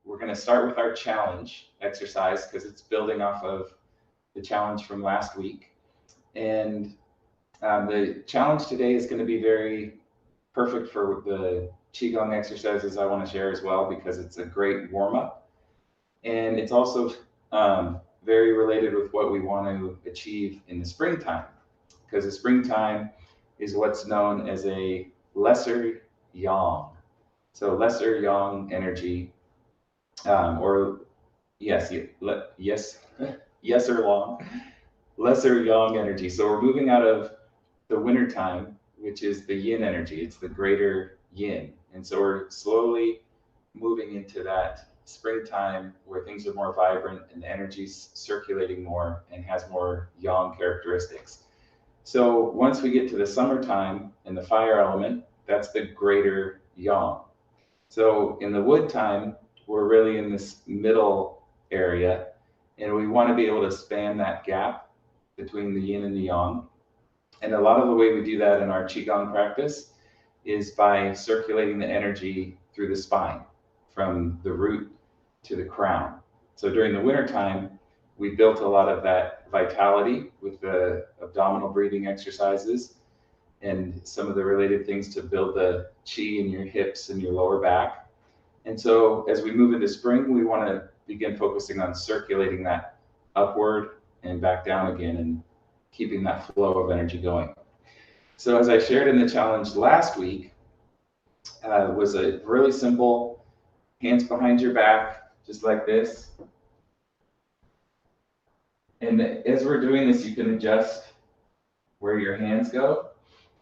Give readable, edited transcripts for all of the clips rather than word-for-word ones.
we're going to start with our challenge exercise because it's building off of the challenge from last week. And the challenge today is going to be very perfect for the Qigong exercises I want to share as well, because it's a great warm-up. And it's also very related with what we want to achieve in the springtime, because the springtime is what's known as a lesser yang. So lesser yang energy, or yes, yes or long, lesser yang energy. So we're moving out of the winter time, which is the yin energy. It's the greater yin. And so we're slowly moving into that springtime where things are more vibrant and the energy's circulating more and has more yang characteristics. So once we get to the summertime and the fire element, that's the greater yang. So in the wood time, we're really in this middle area, and we want to be able to span that gap between the yin and the yang. And a lot of the way we do that in our Qigong practice is by circulating the energy through the spine, from the root to the crown. So during the winter time, we built a lot of that vitality with the abdominal breathing exercises and some of the related things to build the qi in your hips and your lower back. And so as we move into spring, we want to begin focusing on circulating that upward and back down again and keeping that flow of energy going. So as I shared in the challenge last week, was a really simple hands behind your back, just like this. And as we're doing this, you can adjust where your hands go,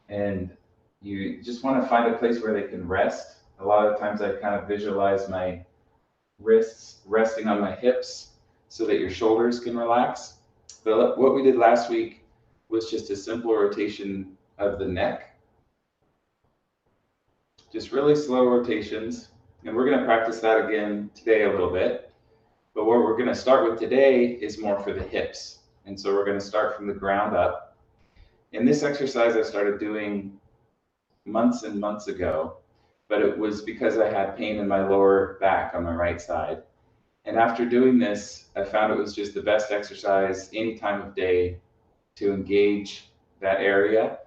and you just want to find a place where they can rest. A lot of times I kind of visualize my wrists resting on my hips so that your shoulders can relax. But what we did last week was just a simple rotation of the neck. Just really slow rotations. And we're going to practice that again today a little bit. But what we're going to start with today is more for the hips. And so we're going to start from the ground up. And this exercise I started doing months and months ago, but it was because I had pain in my lower back on my right side. And after doing this, I found it was just the best exercise any time of day to engage that area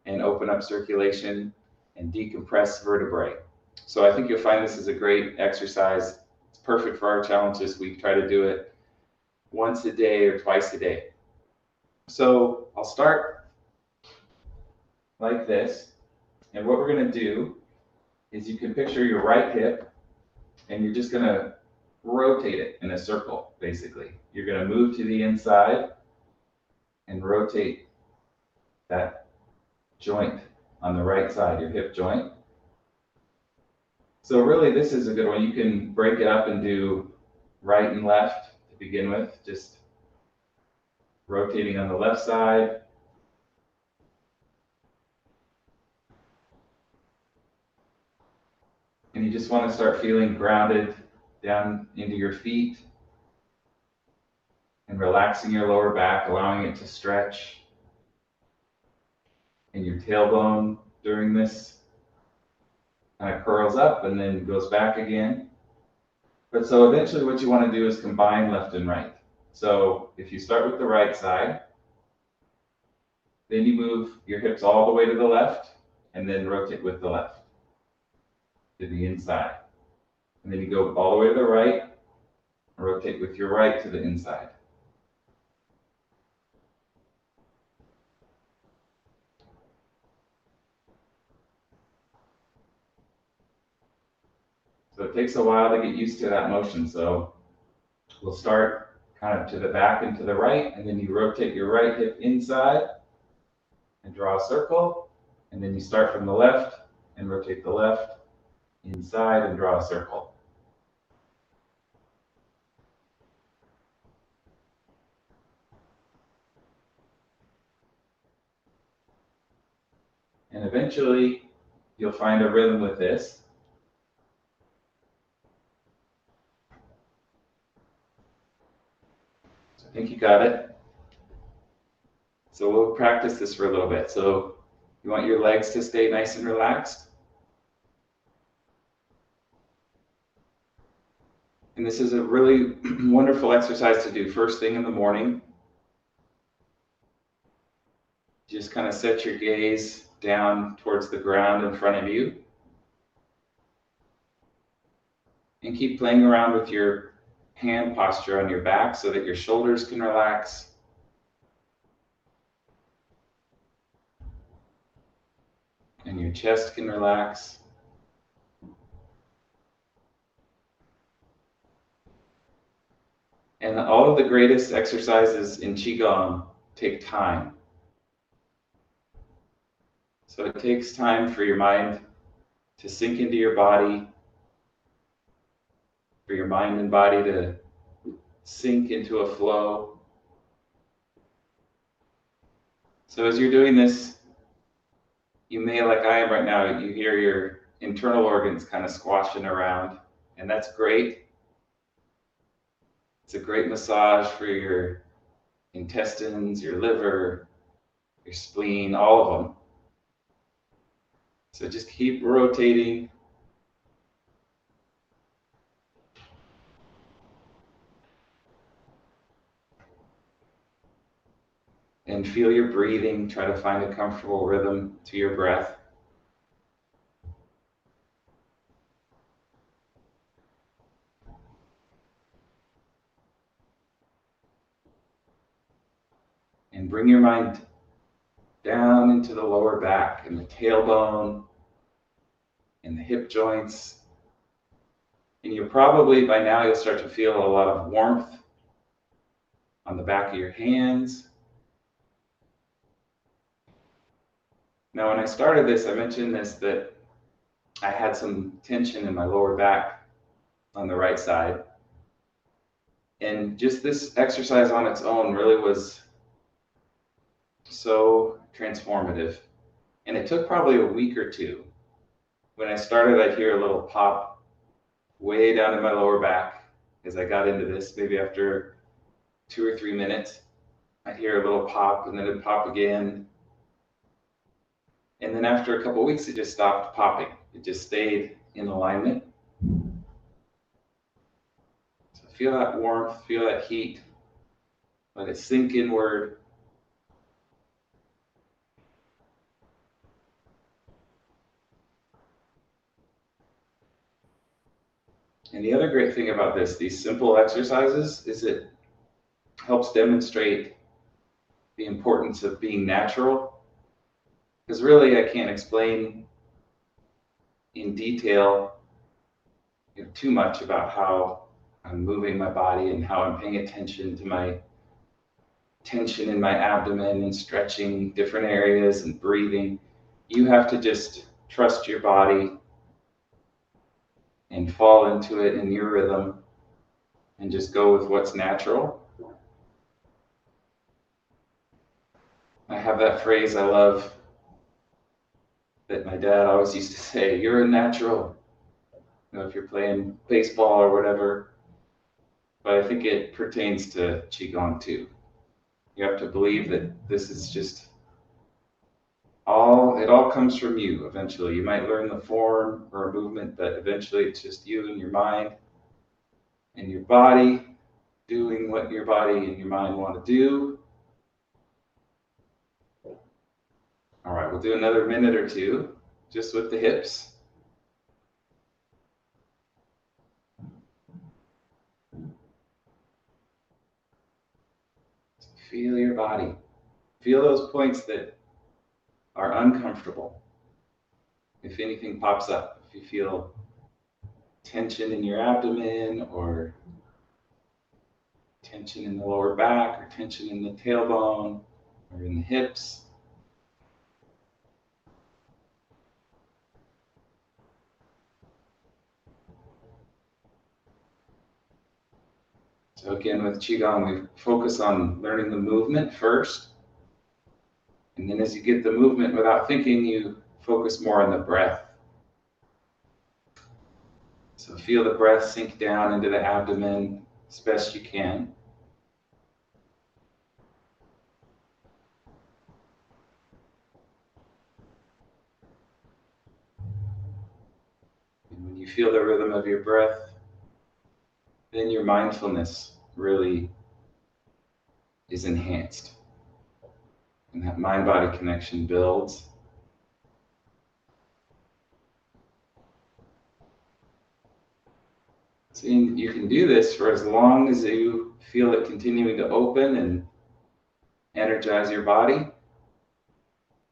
and open up circulation and decompress vertebrae. So I think you'll find this is a great exercise. It's perfect for our challenge this week. Try to do it once a day or twice a day. So I'll start like this. And what we're going to do is you can picture your right hip, and you're just going to rotate it in a circle, basically. You're going to move to the inside and rotate that joint on the right side, your hip joint. So really, this is a good one. You can break it up and do right and left to begin with, just rotating on the left side. And you just want to start feeling grounded down into your feet and relaxing your lower back, allowing it to stretch. And your tailbone during this kind of curls up and then goes back again. But so eventually what you want to do is combine left and right. So if you start with the right side, then you move your hips all the way to the left and then rotate with the left to the inside. And then you go all the way to the right, and rotate with your right to the inside. So it takes a while to get used to that motion. So we'll start kind of to the back and to the right, and then you rotate your right hip inside and draw a circle. And then you start from the left and rotate the left inside and draw a circle. And eventually you'll find a rhythm with this. So I think you got it. So we'll practice this for a little bit. So you want your legs to stay nice and relaxed. And this is a really wonderful exercise to do first thing in the morning. Just kind of set your gaze down towards the ground in front of you. And keep playing around with your hand posture on your back so that your shoulders can relax. And your chest can relax. And all of the greatest exercises in Qigong take time. So it takes time for your mind to sink into your body, for your mind and body to sink into a flow. So as you're doing this, you may, like I am right now, you hear your internal organs kind of squashing around, and that's great. It's a great massage for your intestines, your liver, your spleen, all of them. So just keep rotating. And feel your breathing. Try to find a comfortable rhythm to your breath. And bring your mind down into the lower back and the tailbone and the hip joints. And you'll probably, by now, you'll start to feel a lot of warmth on the back of your hands. Now, when I started this, I mentioned this, that I had some tension in my lower back on the right side. And just this exercise on its own really was so transformative. And it took probably a week or two. When I started, I'd hear a little pop way down in my lower back as I got into this. Maybe after 2 or 3 minutes, I'd hear a little pop, and then it'd pop again. And then after a couple of weeks, it just stopped popping. It just stayed in alignment. So feel that warmth, feel that heat. Let it sink inward. And the other great thing about this, these simple exercises, is it helps demonstrate the importance of being natural. Because really, I can't explain in detail too much about how I'm moving my body and how I'm paying attention to my tension in my abdomen and stretching different areas and breathing. You have to just trust your body and fall into it in your rhythm and just go with what's natural. I have that phrase I love that my dad always used to say, "You're a natural." If you're playing baseball or whatever. But I think it pertains to Qigong too. You have to believe that this is just it all comes from you eventually. You might learn the form or a movement, but eventually it's just you and your mind and your body doing what your body and your mind want to do. All right, we'll do another minute or two just with the hips. Feel your body. Feel those points that are uncomfortable. If anything pops up, if you feel tension in your abdomen or tension in the lower back or tension in the tailbone or in the hips. So again, with Qigong, we focus on learning the movement first. And then as you get the movement without thinking, you focus more on the breath. So feel the breath sink down into the abdomen as best you can. And when you feel the rhythm of your breath, then your mindfulness really is enhanced. And that mind-body connection builds. So you can do this for as long as you feel it continuing to open and energize your body.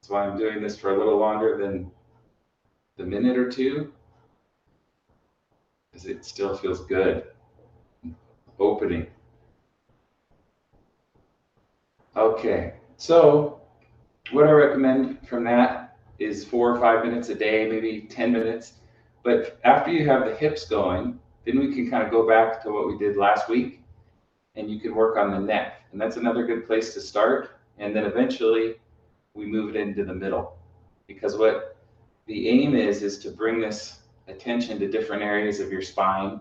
That's why I'm doing this for a little longer than the minute or two, because it still feels good. Opening. Okay, so what I recommend from that is 4 or 5 minutes a day, maybe 10 minutes. But after you have the hips going, then we can kind of go back to what we did last week, and you can work on the neck. And that's another good place to start. And then eventually we move it into the middle, because what the aim is to bring this attention to different areas of your spine,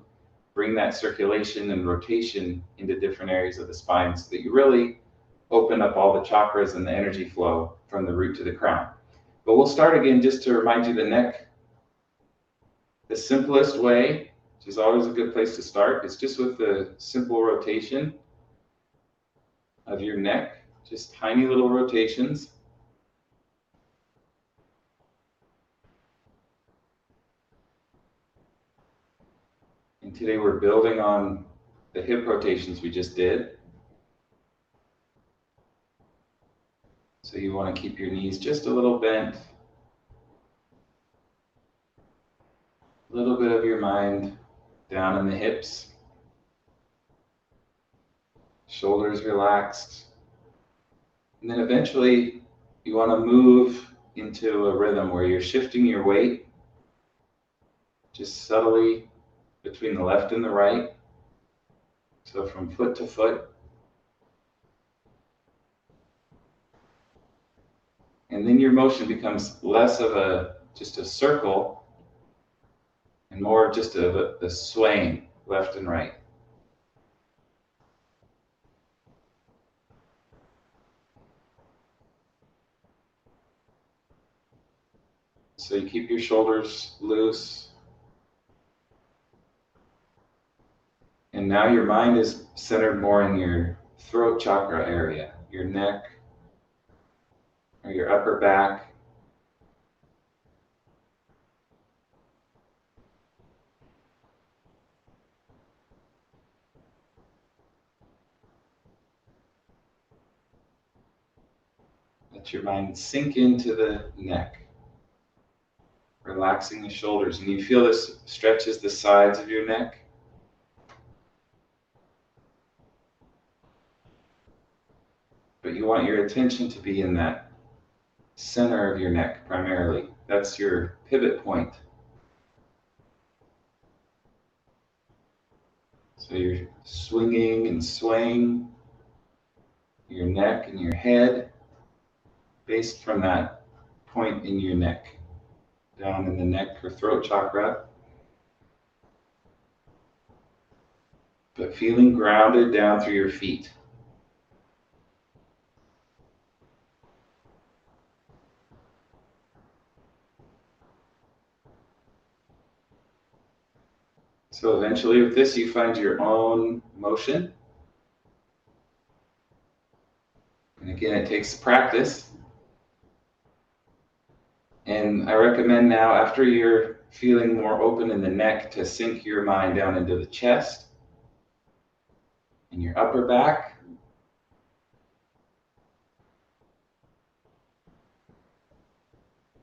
bring that circulation and rotation into different areas of the spine so that you really open up all the chakras and the energy flow from the root to the crown. But we'll start again just to remind you the neck. The simplest way, which is always a good place to start, is just with the simple rotation of your neck, just tiny little rotations. And today we're building on the hip rotations we just did. So you want to keep your knees just a little bent. A little bit of your mind down in the hips. Shoulders relaxed. And then eventually you want to move into a rhythm where you're shifting your weight just subtly between the left and the right. So from foot to foot. And then your motion becomes less of just a circle and more just of a swaying left and right. So you keep your shoulders loose. And now your mind is centered more in your throat chakra area, your neck, or your upper back. Let your mind sink into the neck, relaxing the shoulders. And you feel this stretches the sides of your neck. But you want your attention to be in that center of your neck primarily. That's your pivot point. So you're swinging and swaying your neck and your head based from that point in your neck, down in the neck or throat chakra. But feeling grounded down through your feet. So eventually with this, you find your own motion. And again, it takes practice. And I recommend now, after you're feeling more open in the neck, to sink your mind down into the chest and your upper back.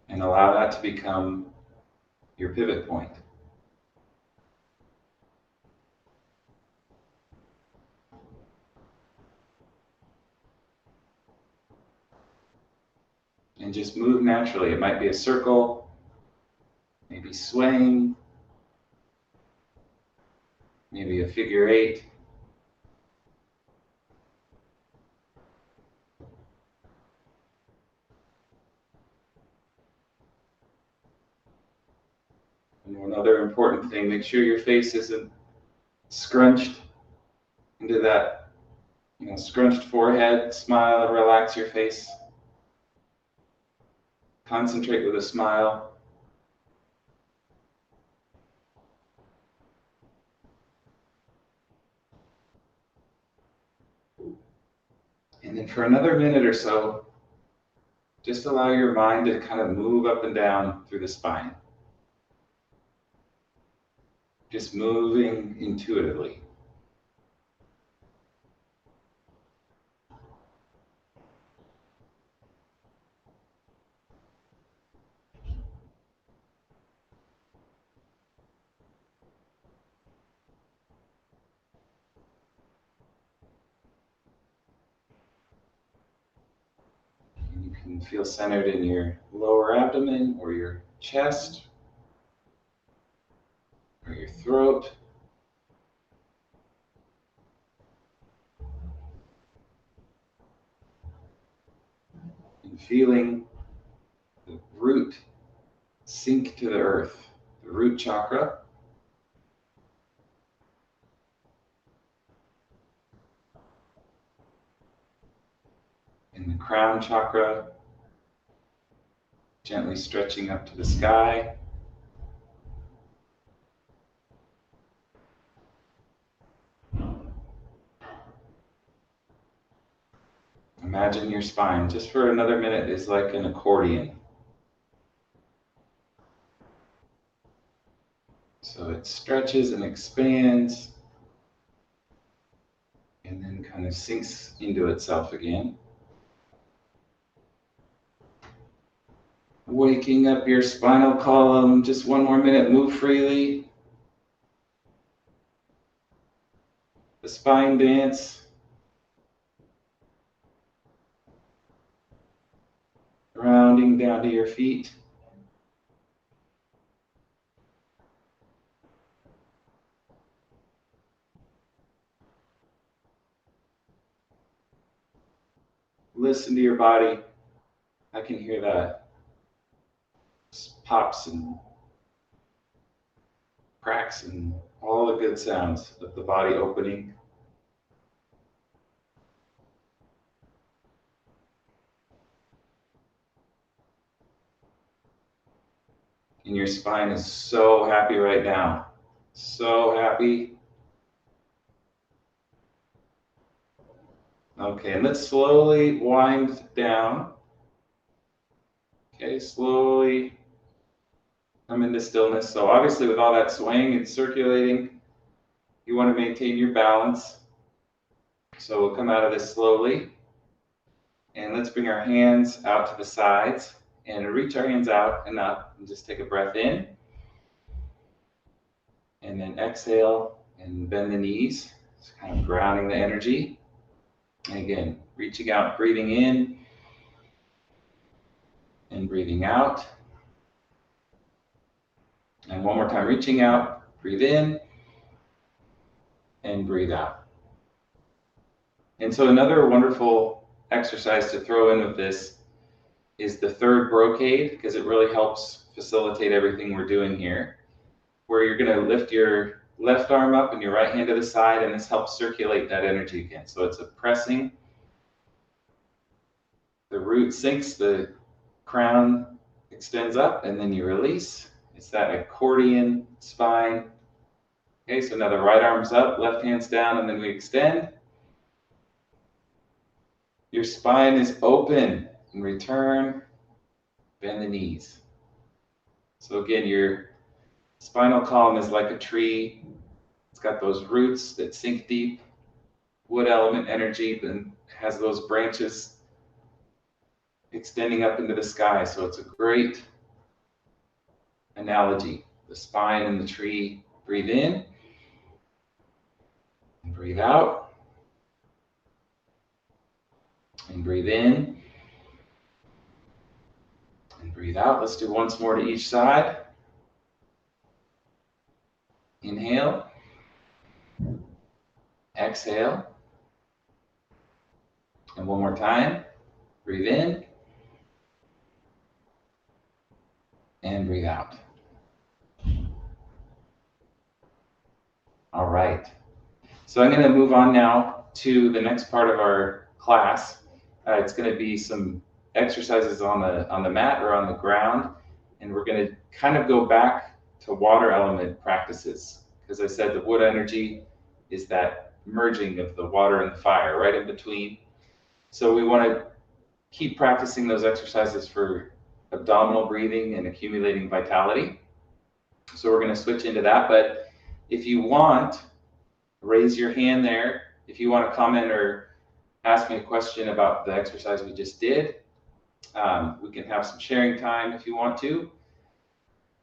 And allow that to become your pivot point. And just move naturally. It might be a circle, maybe swaying, maybe a figure eight. And one other important thing, make sure your face isn't scrunched into that, scrunched forehead. Smile and relax your face. Concentrate with a smile. And then for another minute or so, just allow your mind to kind of move up and down through the spine. Just moving intuitively. And you can feel centered in your lower abdomen or your chest or your throat. And feeling the root sink to the earth, the root chakra. And the crown chakra gently stretching up to the sky. Imagine your spine, just for another minute, is like an accordion. So it stretches and expands, and then kind of sinks into itself again. Waking up your spinal column, just one more minute, move freely. The spine dance. Rounding down to your feet. Listen to your body. I can hear that. Pops and cracks and all the good sounds of the body opening. And your spine is so happy right now. So happy. Okay, and let's slowly wind down. Okay, slowly come into stillness. So obviously with all that swaying and circulating, you want to maintain your balance. So we'll come out of this slowly. And let's bring our hands out to the sides and reach our hands out and up and just take a breath in. And then exhale and bend the knees. It's kind of grounding the energy. And again, reaching out, breathing in and breathing out. And one more time, reaching out, breathe in and breathe out. And so another wonderful exercise to throw in with this is the third brocade, because it really helps facilitate everything we're doing here, where you're going to lift your left arm up and your right hand to the side, and this helps circulate that energy again. So it's a pressing. The root sinks, the crown extends up, and then you release. It's that accordion spine. Okay, so now the right arm's up, left hand's down, and then we extend. Your spine is open, and return, bend the knees. So again, your spinal column is like a tree. It's got those roots that sink deep, wood element energy, and has those branches extending up into the sky. So it's a great analogy. The spine and the tree. Breathe in and breathe out. And breathe in and breathe out. Let's do once more to each side. Inhale. Exhale. And one more time. Breathe in and breathe out. All right. So I'm going to move on now to the next part of our class. It's going to be some exercises on the mat or on the ground, and we're going to kind of go back to water element practices, because I said the wood energy is that merging of the water and the fire right in between. So we want to keep practicing those exercises for abdominal breathing and accumulating vitality. So we're going to switch into that. But if you want, raise your hand there. If you want to comment or ask me a question about the exercise we just did, we can have some sharing time if you want to.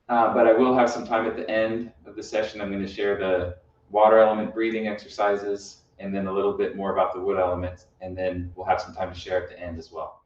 But I will have some time at the end of the session. I'm going to share the water element breathing exercises and then a little bit more about the wood element. And then we'll have some time to share at the end as well.